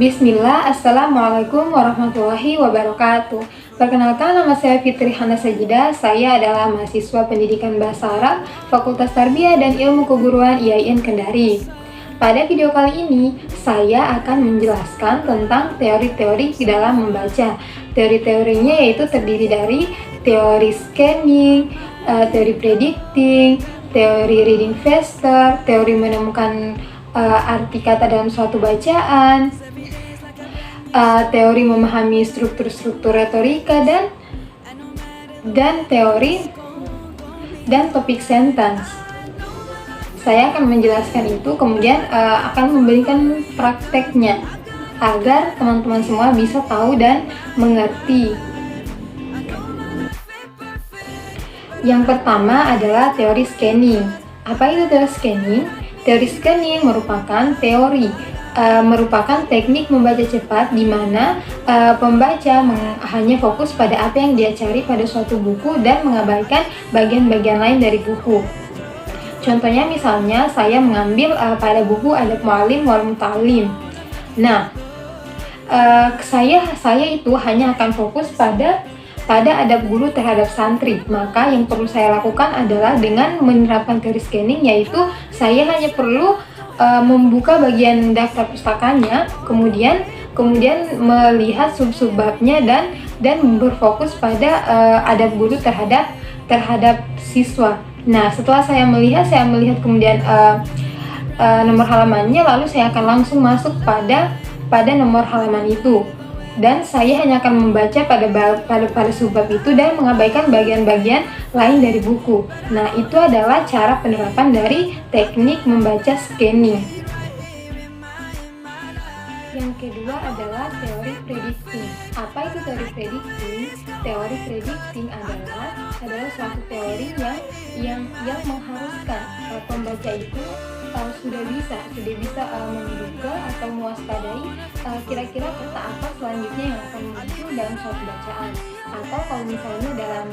Bismillah, Assalamualaikum warahmatullahi wabarakatuh. Perkenalkan, nama saya Fitri Hana Sajidah. Saya adalah mahasiswa pendidikan Bahasa Arab Fakultas Tarbiyah dan Ilmu Keguruan IAIN Kendari. Pada video kali ini, saya akan menjelaskan tentang teori-teori di dalam membaca. Teori-teorinya yaitu terdiri dari teori scanning, teori predicting, teori reading faster, teori menemukan arti kata dalam suatu bacaan, teori memahami struktur-struktur retorika, dan teori dan topik sentence. Saya akan menjelaskan itu, kemudian akan memberikan prakteknya agar teman-teman semua bisa tahu dan mengerti. Yang pertama adalah teori scanning. Apa itu teori scanning? Teori scanning merupakan teknik membaca cepat di mana pembaca hanya fokus pada apa yang dia cari pada suatu buku dan mengabaikan bagian-bagian lain dari buku. Contohnya misalnya saya mengambil pada buku Adab Muallim wal Muta'allim. Nah, saya itu hanya akan fokus pada adab guru terhadap santri. Maka yang perlu saya lakukan adalah dengan menerapkan teori scanning, yaitu saya hanya perlu membuka bagian daftar pustakanya, kemudian melihat sub-sub babnya dan berfokus pada adab guru terhadap siswa. Nah, setelah saya melihat kemudian nomor halamannya, lalu saya akan langsung masuk pada nomor halaman itu. Dan saya hanya akan membaca pada subbab itu dan mengabaikan bagian-bagian lain dari buku. Nah, itu adalah cara penerapan dari teknik membaca scanning. Yang kedua adalah teori predicting. Apa itu teori predicting? Teori predicting adalah suatu teori yang mengharuskan pembaca itu sudah bisa menduga atau mewaspadai kira-kira kata apa selanjutnya yang akan muncul dalam suatu bacaan. Atau kalau misalnya dalam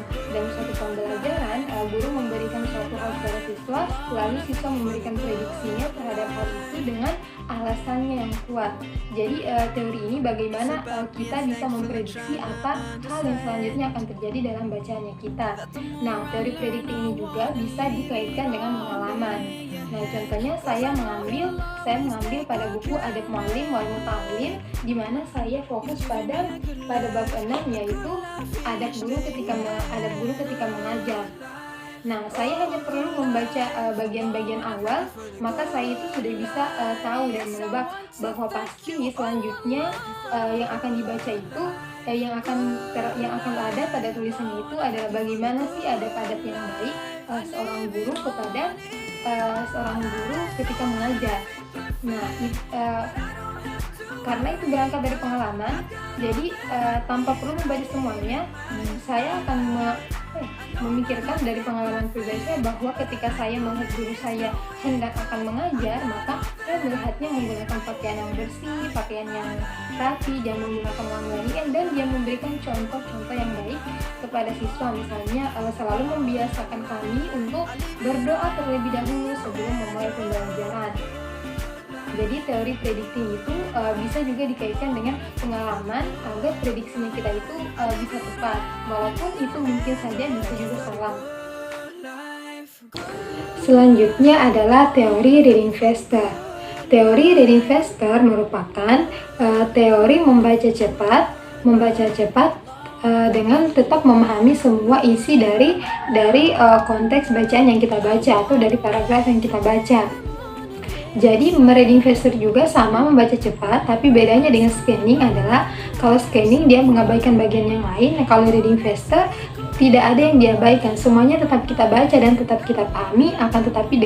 suatu pembelajaran, guru memberikan suatu hal kepada siswa, lalu siswa memberikan prediksinya terhadap hal itu dengan alasannya yang kuat. Jadi teori ini bagaimana kita bisa memprediksi apa hal yang selanjutnya akan terjadi dalam bacaannya kita. Nah, teori predicting ini juga bisa dikaitkan dengan pengalaman. Nah, contohnya saya mengambil pada buku Adab Muallim wal Muta'allim, di mana saya fokus pada bab 6, yaitu adab guru ketika mengajar. Nah, saya hanya perlu membaca bagian-bagian awal, maka saya itu sudah bisa tahu dan menebak bahwa pasti selanjutnya yang akan dibaca itu yang akan ada pada tulisannya itu adalah bagaimana sih adab-adab yang baik seorang guru ketika mengajar. Nah, karena itu berangkat dari pengalaman, jadi tanpa perlu membaca semuanya, saya akan memikirkan dari pengalaman pribadi saya bahwa ketika saya melihat guru saya hendak akan mengajar, maka saya melihatnya menggunakan pakaian yang bersih, pakaian yang rapi, dan menggunakan wangi-wangian, dan dia memberikan contoh-contoh yang baik kepada siswa. Misalnya selalu membiasakan kami untuk berdoa terlebih dahulu sebelum memulai pembelajaran. Jadi teori predicting itu bisa juga dikaitkan dengan pengalaman agar prediksinya kita itu bisa tepat, walaupun itu mungkin saja bisa juga salah. Selanjutnya adalah teori reading faster. Teori reading faster merupakan teori membaca cepat dengan tetap memahami semua isi dari konteks bacaan yang kita baca atau dari paragraf yang kita baca. Jadi reading faster juga sama membaca cepat, tapi bedanya dengan scanning adalah kalau scanning dia mengabaikan bagian yang lain, kalau reading faster tidak ada yang diabaikan, semuanya tetap kita baca dan tetap kita pahami, akan tetapi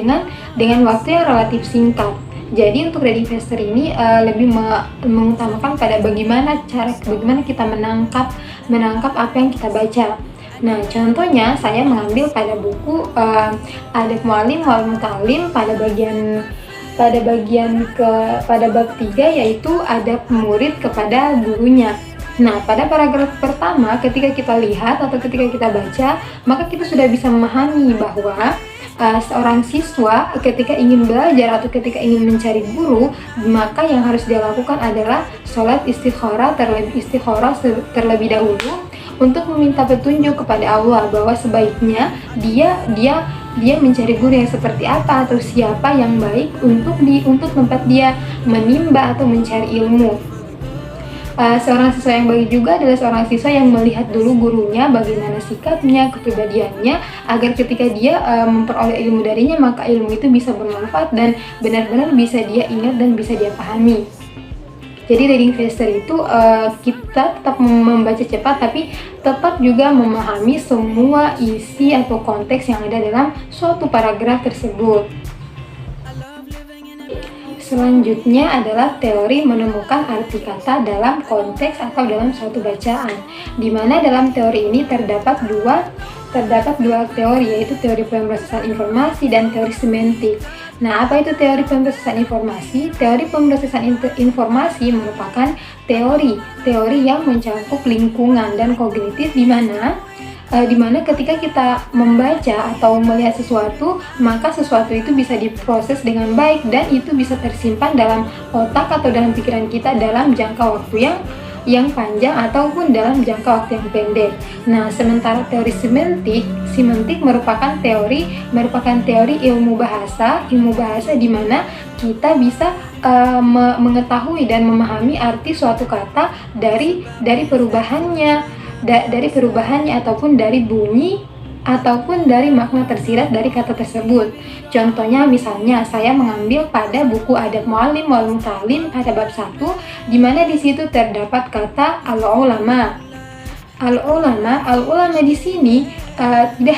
dengan waktu yang relatif singkat. Jadi untuk reading faster ini lebih mengutamakan pada bagaimana kita menangkap apa yang kita baca. Nah, contohnya saya mengambil pada buku Adab Muallim wal Muta'allim pada bab 3, yaitu adab murid kepada gurunya. Nah, pada paragraf pertama ketika kita lihat atau ketika kita baca, maka kita sudah bisa memahami bahwa seorang siswa ketika ingin belajar atau ketika ingin mencari guru, maka yang harus dia lakukan adalah sholat istikharah terlebih dahulu untuk meminta petunjuk kepada Allah bahwa sebaiknya dia mencari guru yang seperti apa atau siapa yang baik untuk tempat dia menimba atau mencari ilmu. Seorang siswa yang baik juga adalah seorang siswa yang melihat dulu gurunya bagaimana sikapnya, kepribadiannya, agar ketika dia memperoleh ilmu darinya, maka ilmu itu bisa bermanfaat dan benar-benar bisa dia ingat dan bisa dia pahami. Jadi reading faster itu kita tetap membaca cepat tapi tetap juga memahami semua isi atau konteks yang ada dalam suatu paragraf tersebut. Selanjutnya adalah teori menemukan arti kata dalam konteks atau dalam suatu bacaan, di mana dalam teori ini terdapat dua teori, yaitu teori pemrosesan informasi dan teori semantik. Nah, apa itu teori pemrosesan informasi? Teori pemrosesan informasi merupakan teori yang mencakup lingkungan dan kognitif, di mana ketika kita membaca atau melihat sesuatu, maka sesuatu itu bisa diproses dengan baik dan itu bisa tersimpan dalam otak atau dalam pikiran kita dalam jangka waktu yang panjang ataupun dalam jangka waktu yang pendek. Nah, sementara teori semantik merupakan teori ilmu bahasa di mana kita bisa mengetahui dan memahami arti suatu kata dari perubahannya ataupun dari bunyi ataupun dari makna tersirat dari kata tersebut. Contohnya misalnya saya mengambil pada buku Adab Muallim wal Muta'allim pada bab 1, di mana di situ terdapat kata al-ulama. Al-ulama di sini tidak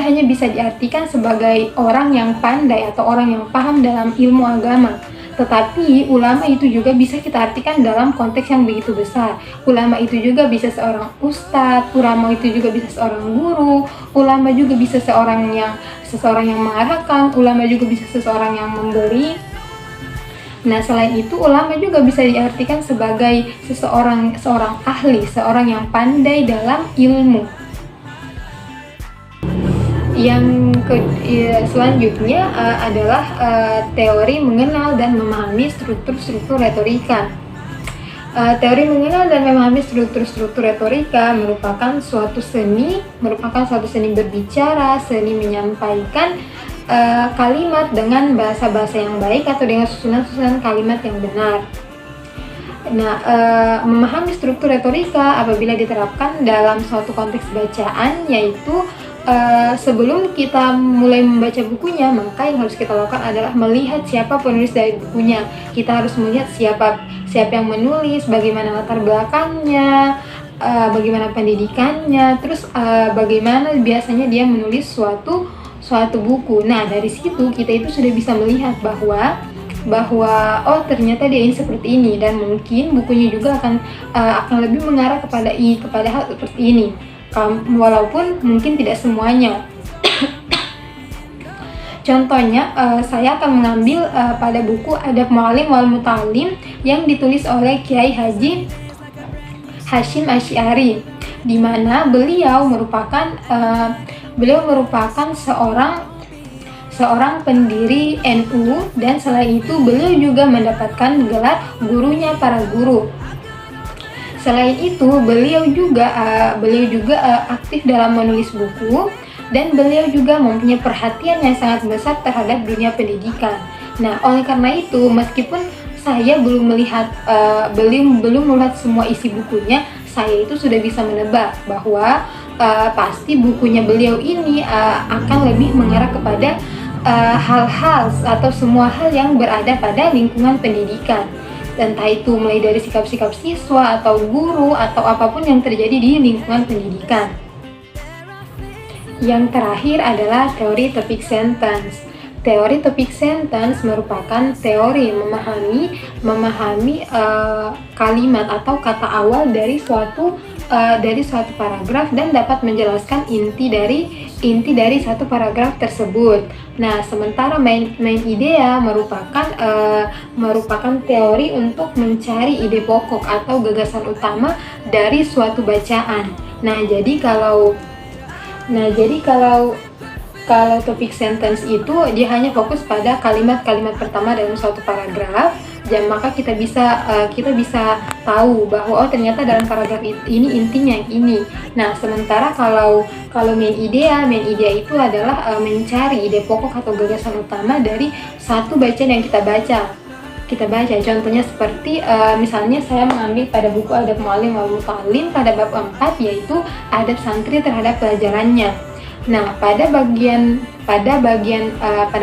hanya bisa diartikan sebagai orang yang pandai atau orang yang paham dalam ilmu agama, tetapi ulama itu juga bisa kita artikan dalam konteks yang begitu besar. Ulama itu juga bisa seorang ustadz, ulama itu juga bisa seorang guru, ulama juga bisa seseorang yang mengarahkan, ulama juga bisa seseorang yang memberi. Nah, selain itu ulama juga bisa diartikan sebagai seorang ahli, seorang yang pandai dalam ilmu. Selanjutnya adalah teori mengenal dan memahami struktur retorika. Teori mengenal dan memahami struktur retorika merupakan suatu seni berbicara, seni menyampaikan kalimat dengan bahasa-bahasa yang baik atau dengan susunan kalimat yang benar. Nah, memahami struktur retorika apabila diterapkan dalam suatu konteks bacaan, yaitu sebelum kita mulai membaca bukunya, maka yang harus kita lakukan adalah melihat siapa penulis dari bukunya. Kita harus melihat siapa yang menulis, bagaimana latar belakangnya, bagaimana pendidikannya, terus bagaimana biasanya dia menulis suatu buku. Nah, dari situ kita itu sudah bisa melihat bahwa oh ternyata dia ini seperti ini, dan mungkin bukunya juga akan lebih mengarah kepada hal seperti ini. Walaupun mungkin tidak semuanya. Contohnya, saya akan mengambil pada buku Adab Muallim wal Muta'allim yang ditulis oleh Kiai Haji Hashim Asy'ari, di mana beliau merupakan seorang pendiri NU, dan selain itu beliau juga mendapatkan gelar gurunya para guru. Selain itu, beliau juga aktif dalam menulis buku, dan beliau juga mempunyai perhatian yang sangat besar terhadap dunia pendidikan. Nah, oleh karena itu, meskipun saya belum melihat semua isi bukunya, saya itu sudah bisa menebak bahwa pasti bukunya beliau ini akan lebih mengarah kepada hal-hal atau semua hal yang berada pada lingkungan pendidikan. Entah itu mulai dari sikap-sikap siswa atau guru atau apapun yang terjadi di lingkungan pendidikan. Yang terakhir adalah teori topic sentence. Teori topic sentence merupakan teori memahami kalimat atau kata awal dari suatu paragraf dan dapat menjelaskan inti dari satu paragraf tersebut. Nah, sementara main idea merupakan teori untuk mencari ide pokok atau gagasan utama dari suatu bacaan. Nah, jadi kalau Kalau topik sentence itu dia hanya fokus pada kalimat-kalimat pertama dalam suatu paragraf. Dan maka kita bisa tahu bahwa oh ternyata dalam paragraf ini intinya yang ini. Nah, sementara kalau main idea itu adalah mencari ide pokok atau gagasan utama dari satu bacaan yang kita baca. Contohnya seperti misalnya saya mengambil pada buku Adab Muallim wal Muta'allim pada bab 4, yaitu adab santri terhadap pelajarannya. Nah, pada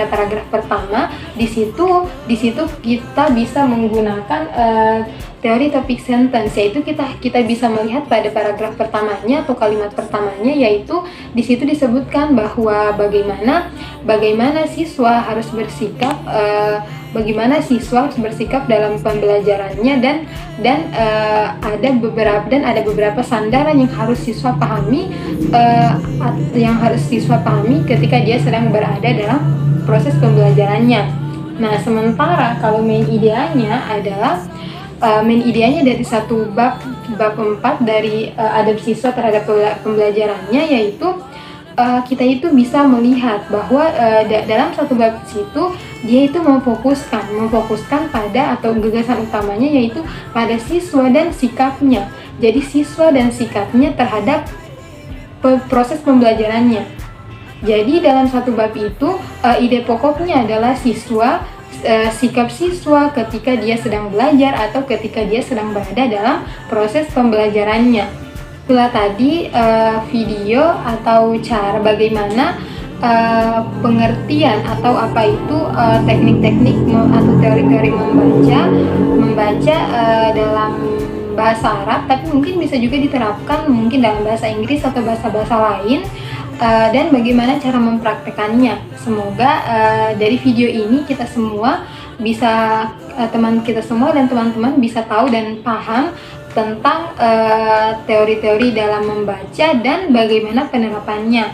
paragraf pertama di situ kita bisa menggunakan teori topik sentence, yaitu kita bisa melihat pada paragraf pertamanya atau kalimat pertamanya, yaitu di situ disebutkan bahwa bagaimana siswa harus bersikap dalam pembelajarannya, dan ada beberapa sandaran yang harus siswa pahami ketika dia sedang berada dalam proses pembelajarannya. Nah, sementara kalau main ideanya dari satu bab 4 dari adab siswa terhadap pembelajarannya, yaitu kita itu bisa melihat bahwa dalam satu bab situ dia itu memfokuskan pada atau gagasan utamanya yaitu pada siswa dan sikapnya. Jadi siswa dan sikapnya terhadap proses pembelajarannya. Jadi dalam satu bab itu ide pokoknya adalah sikap siswa ketika dia sedang belajar atau ketika dia sedang berada dalam proses pembelajarannya. Itulah tadi video atau cara bagaimana pengertian atau apa itu teknik-teknik atau teori-teori membaca dalam bahasa Arab, tapi mungkin bisa juga diterapkan mungkin dalam bahasa Inggris atau bahasa-bahasa lain, dan bagaimana cara mempraktekannya. Semoga dari video ini kita semua bisa dan teman-teman bisa tahu dan paham tentang teori-teori dalam membaca dan bagaimana penerapannya.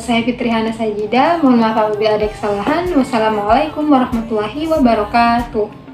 Saya Fitrihana Sajida, mohon maaf apabila ada kesalahan. Wassalamualaikum warahmatullahi wabarakatuh.